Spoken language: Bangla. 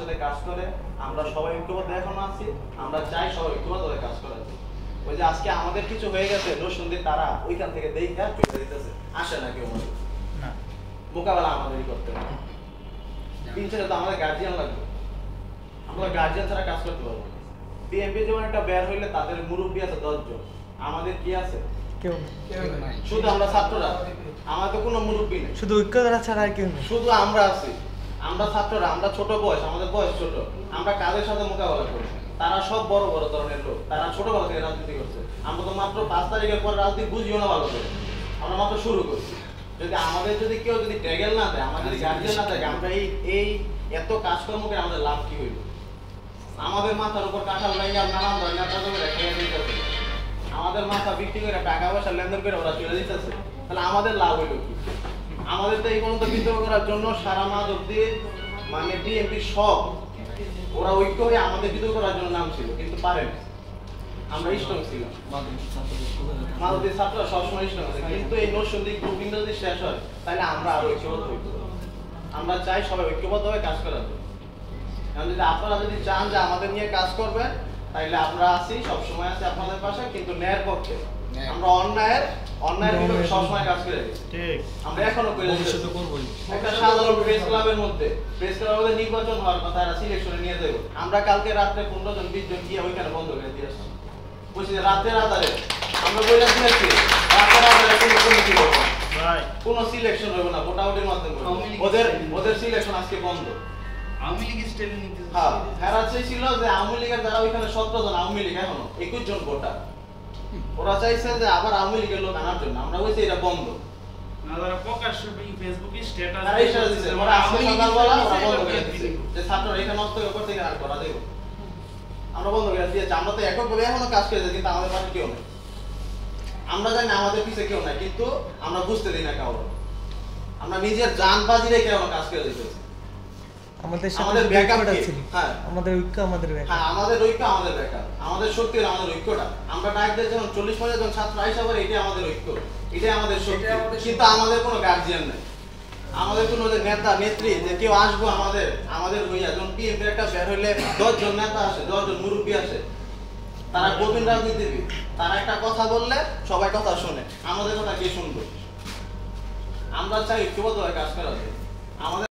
সাথে কাজ করে, আমরা সবাই ঐক্যবদ্ধ এখন আছি, আমরা চাই সবাই ঐক্যবদ্ধ কাজ করার। ওই যে আজকে আমাদের কিছু হয়ে গেছে, নরসিংদীর তারা ওইখান থেকে দেখা চলে দিতেছে, আসে না কেউ না, মোকাবেলা আমাদেরই করতে হবে। তিন চারে তো আমাদের গার্জিয়ান লাগবে, আমরা গার্জিয়ান ছাড়া কাজ করতে পারবো না। বিএনপি যেমন একটা বের হইলে তাদের মুরব্বী আছে 10 জন, আমাদের কি আছে? কেউ নাই। শুধু আমরা ছাত্ররা, আমাদের কোনো মুরব্বী নেই, শুধু ঐক্যধারা ছাড়া আর কেউ নেই, শুধু আমরা আছি। আমরা ছাত্ররা, আমরা ছোট বয়স, আমাদের বয়স ছোট, আমরা কাদের সাথে মোকাবেলা করি? তারা সব বড় বড় ধরনের লোক, তারা ছোটবেলা থেকে রাজনীতি করছে। আমরা তো মাত্র 5 তারিখের পর রাজনীতি বুঝিও না ভালো করে, আমরা মাত্র শুরু করছি। যদি আমাদের কেউ ট্যাগেল না দেয়, আমাদের গার্জিয়ান না থাকে, আমরা এই এত কাজকর্ম করে আমাদের লাভ কি হইল? আমাদের মাথার উপর কাঁঠাল লাইয়া নানান ধরনের কাজ করে খেয়ে দিতেছে, আমাদের মাথা বিক্রি করে টাকা পয়সা লেনদেন করে ওরা চলে দিতেছে, তাহলে আমাদের লাভ হইল কি? আমাদের তো এই পর্যন্ত বিদ্রোহ করার জন্য সারা মাস অব্দি মানে বিএনপি সব ওরা ঐক্য হয়ে আমাদের বিদ্রোহ করার জন্য নাম ছিল, কিন্তু পারে না। আমরা স্ট্রং ছিলাম, মালদ্বীপ ছাত্ররা সবসময় স্ট্রং আছে, কিন্তু এই নরসিংদী গ্রুপিং যদি শেষ হয় তাহলে আমরা আরো ঐক্যবদ্ধ হইতে পারবো। আমরা চাই সবাই ঐক্যবদ্ধ হয়ে কাজ করার জন্য। এখন যদি আপনারা যদি চান যে আমাদের নিয়ে কাজ করবেন, তাহলে আমরা আছি, সবসময় আছি আপনাদের পাশে, কিন্তু ন্যায়ের পক্ষে। আমরা অন্যায়ের বিরুদ্ধে সবসময় কাজ করে গেছি, ঠিক আমরা এখনো করে ভবিষ্যতে করবই। একটা সাধারণ প্রেস ক্লাবের মধ্যে নির্বাচন হওয়ার কথা, আর সিলেকশনে নিয়ে যাবো, আমরা কালকে রাত্রে 15 জন 20 জন গিয়ে ওইখানে বন্ধ করে দিয়ে আসছি। বুঝছি রাতের আধারে আমরা বইলা দিয়েছি, রাতের আধারে কোনো কমিটি হবে না, কোনো সিলেকশন হবে না, ভোটাভুটির মাধ্যমে ওদের সিলেকশন আজকে বন্ধ। আওয়ামী লীগ স্টেল নিতে হ্যাঁ ছিল যে আওয়ামী লীগের যারা ওইখানে 17 জন আওয়ামী লীগ, এখনো 21 জন ভোটার, ওরা চাইছে যে আবার আওয়ামী লীগের লোক আনার জন্য। আমরা বলছি এটা বন্ধ, না যারা প্রকাশ্যে ফেসবুকে স্ট্যাটাস দিছে, ওরা আজকে সকালবেলা ওরা বন্ধ করে দিয়েছে যে ছাত্ররা এখানে নষ্ট করতে গিয়ে আর করা দেব, আমরা বন্ধ করে দিয়েছি। আমরা তো এককভাবে এখনো কাজ করে যাই, কিন্তু আমাদের পাশে কেউ নেই, আমরা জানি আমাদের পিছে কেউ নাই, কিন্তু আমরা বুঝতে দিই না কাউকে, আমরা নিজের জান বাজি রেখে আমরা কাজ করে দিতেছি। আমাদের ব্যাকআপ আছে, হ্যাঁ আমাদের ঐক্য, আমাদের ব্যাকআপ, আমাদের শক্তি, আমাদের ঐক্যটা। আমরা ডাক দিয়ে যখন 40-50 জন ছাত্র আইসা করে, এটাই আমাদের ঐক্য, এটাই আমাদের শক্তি। কিন্তু আমাদের কোনো গার্জিয়ান নেই, আমাদের কোনো নেতা নেত্রী যে কেউ আসবো আমাদের হইয়া। যখন বিএনপির একটা বের হইলে 10 জন নেতা আসে, 10 জন মুরব্বী আসে, তারা প্রবীণ রাজনীতিবিদ, তারা একটা কথা বললে সবাই কথা শোনে, আমাদের কথা কে শুনবে? আমরা চাই ঐক্যবদ্ধ হয়ে কাজ করা যায়। আমাদের